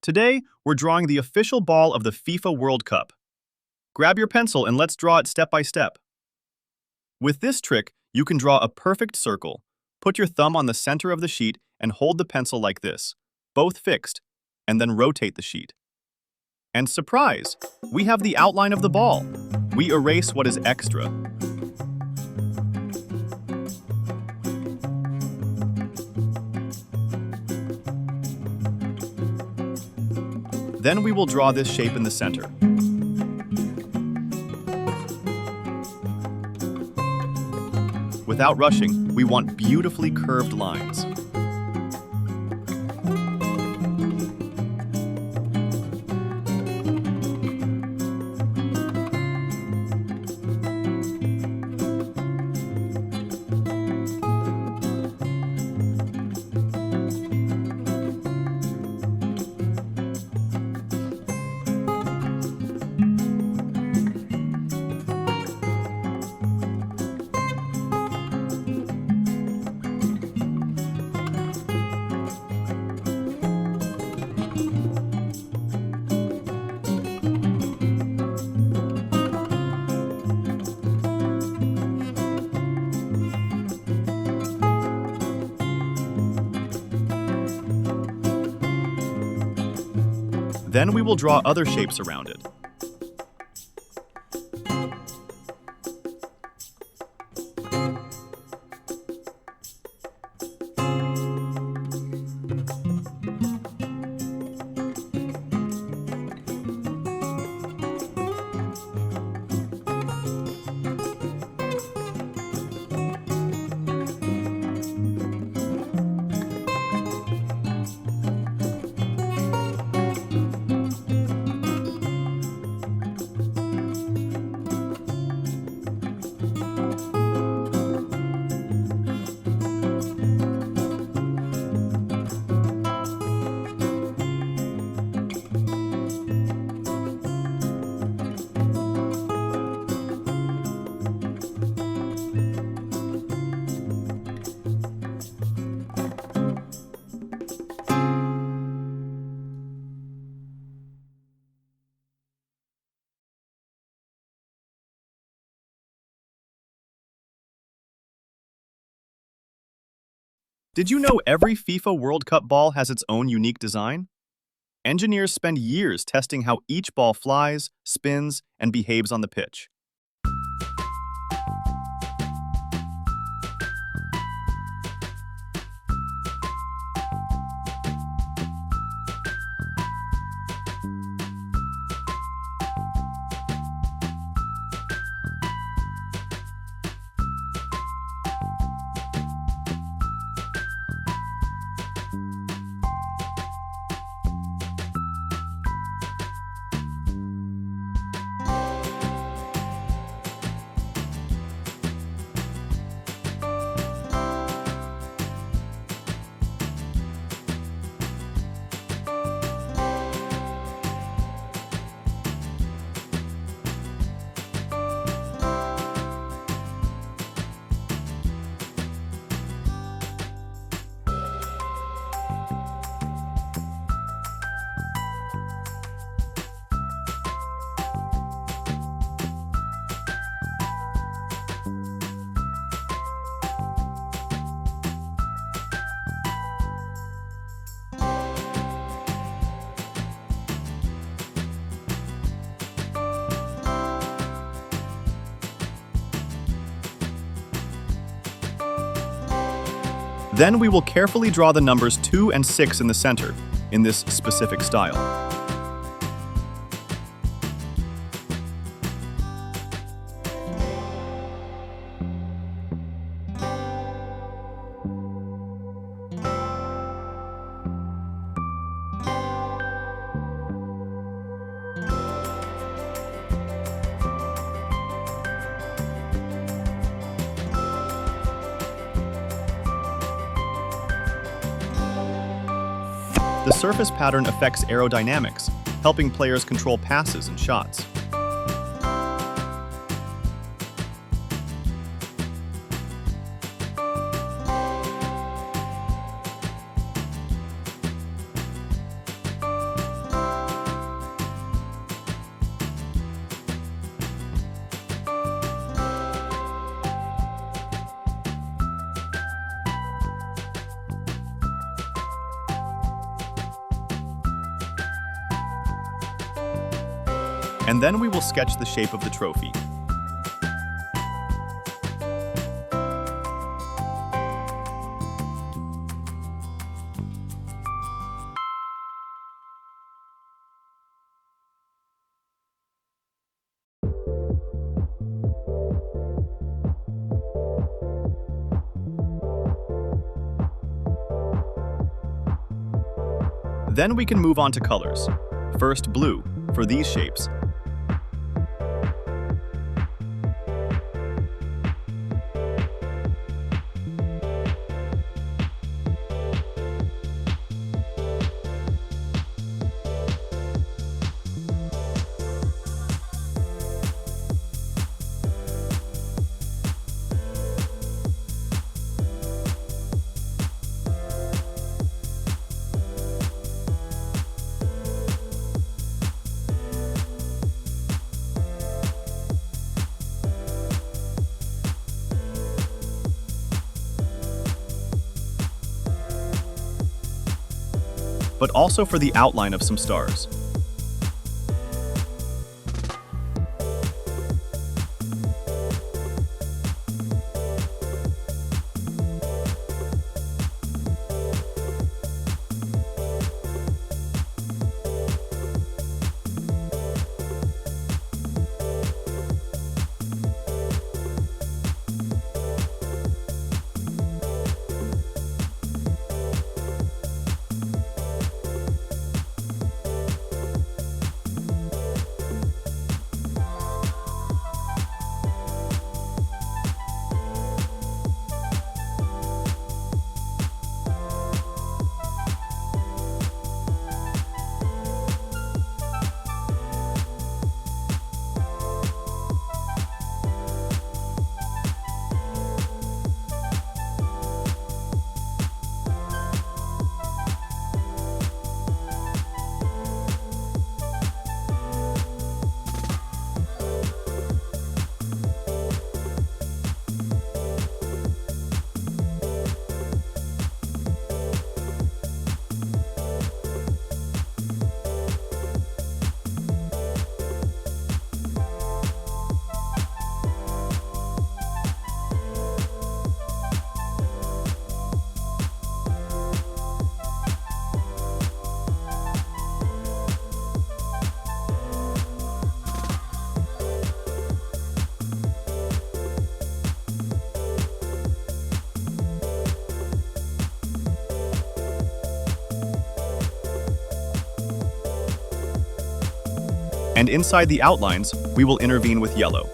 Today, we're drawing the official ball of the FIFA World Cup. Grab your pencil and let's draw it step by step. With this trick, you can draw a perfect circle. Put your thumb on the center of the sheet and hold the pencil like this, both fixed, and then rotate the sheet. And surprise! We have the outline of the ball. We erase what is extra. Then we will draw this shape in the center. Without rushing, we want beautifully curved lines. Then we will draw other shapes around it. Did you know every FIFA World Cup ball has its own unique design? Engineers spend years testing how each ball flies, spins, and behaves on the pitch. Then we will carefully draw the numbers 2 and 6 in the center, in this specific style. The surface pattern affects aerodynamics, helping players control passes and shots. And then we will sketch the shape of the trophy. Then we can move on to colors. First, blue, for these shapes. But also for the outline of some stars. And inside the outlines, we will intervene with yellow.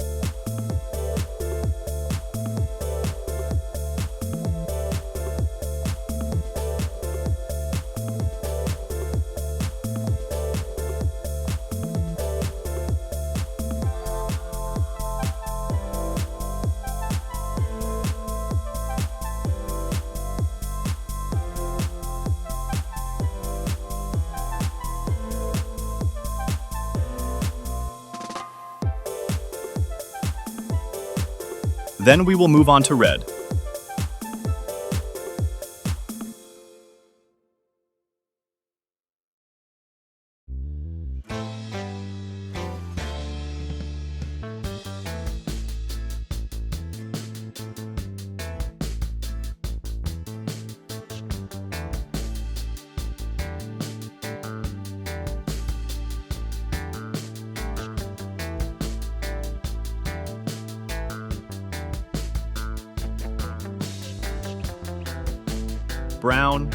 Then we will move on to red. Brown,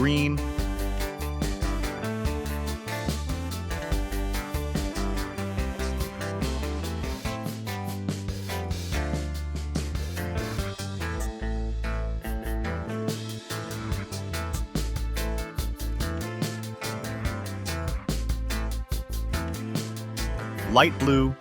green, light blue,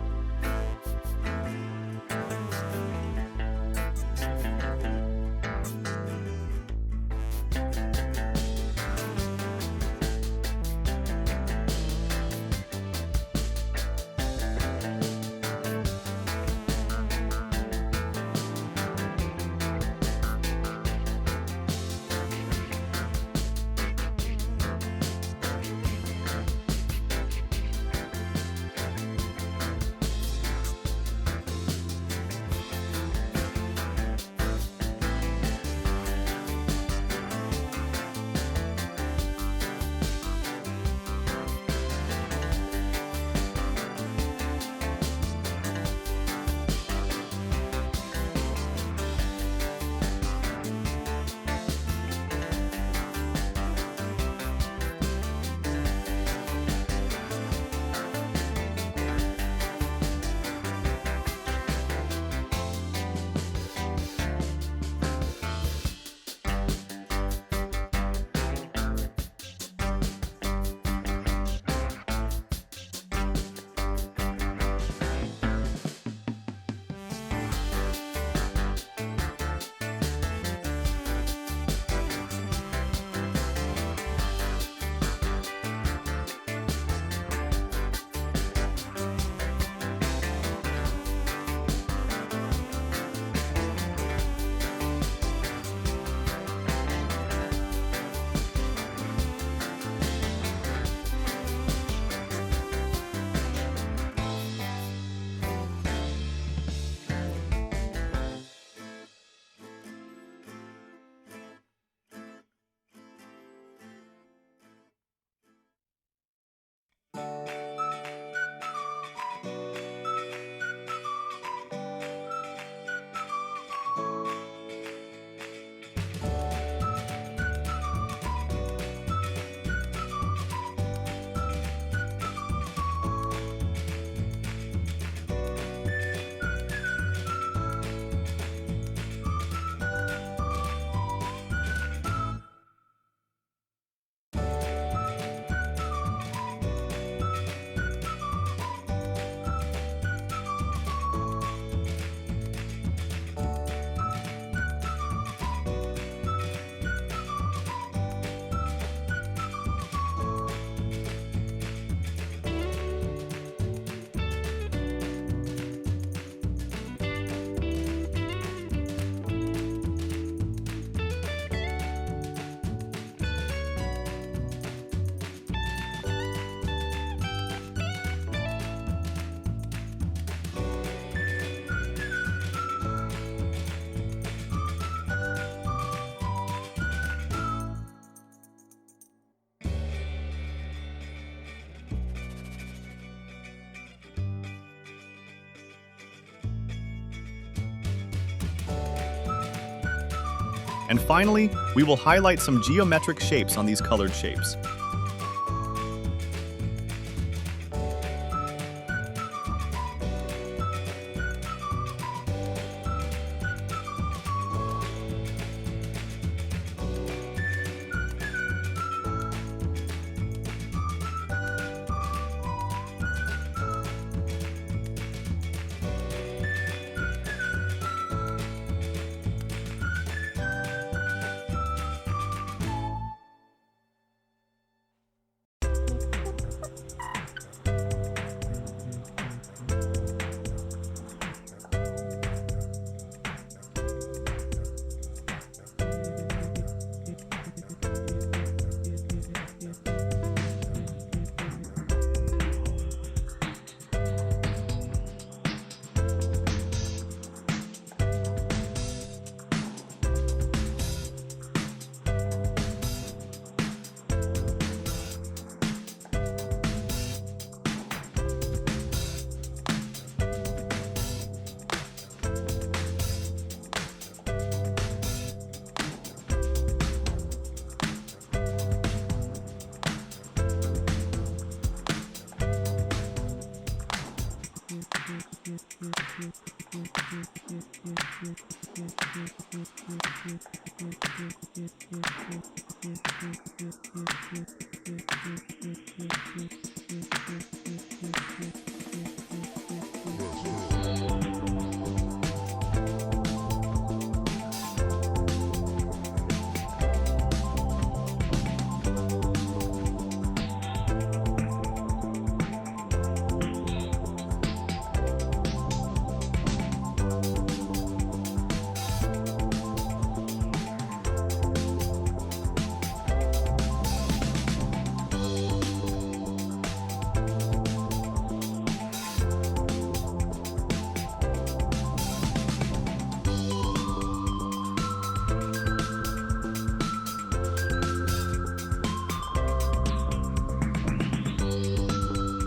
and finally, we will highlight some geometric shapes on these colored shapes.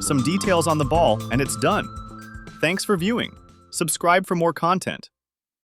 some details on the ball, and it's done. Thanks for viewing. Subscribe for more content.